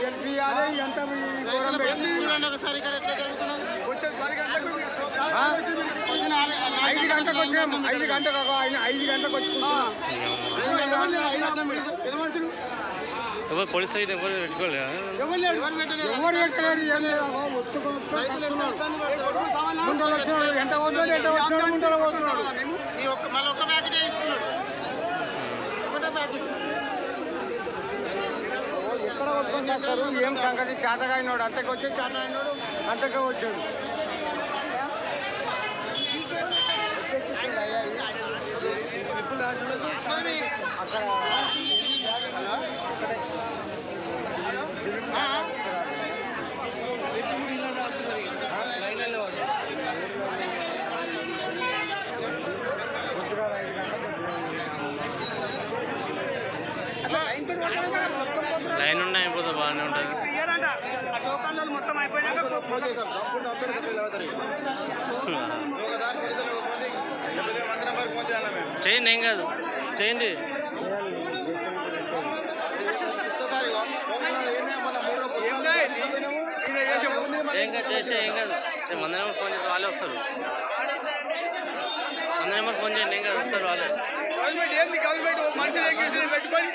గెలిపియాలి ఎంత ఒకసారి ఇక్కడ ఎట్లా జరుగుతున్నది? 5 గంటలకు వచ్చాము. 5 గంటలకు ఆయన 5 గంటలకు వచ్చుకుంటున్నాం. ఎవరు పోలీసు ఎవరు పెట్టుకోలేదు, ఎవరు పెట్టలేడు. ఎంత పోతున్నాడు, ఎంత వచ్చినాడు, ముందర పోతున్నాడు. మళ్ళీ ఒక్క ప్యాకెట్ ఇస్తున్నాడు. ఒకటే ప్యాకెట్ ఎక్కడ వస్తుంది చేస్తారు? ఏం సంగతి? చేతగా అయినాడు అంతకు వచ్చి చేత అయినాడు అంతకే వచ్చాడు. అక్కడ లైన్ ఉన్నాయి అయిపోతే బాగానే ఉంటుంది. మొత్తం అయిపోయినాక చేయండి, ఏం కాదు, చేయండి. ఏం కాదు, చేసే ఏం కాదు. 100 నెంబర్ ఫోన్ చేసి వాళ్ళే వస్తారు. 100 నెంబర్ ఫోన్ చేయండి, ఏం కాదు, వస్తారు వాళ్ళే. గవర్నమెంట్ ఏంది? గవర్నమెంట్ మనుషులు పెట్టుకొని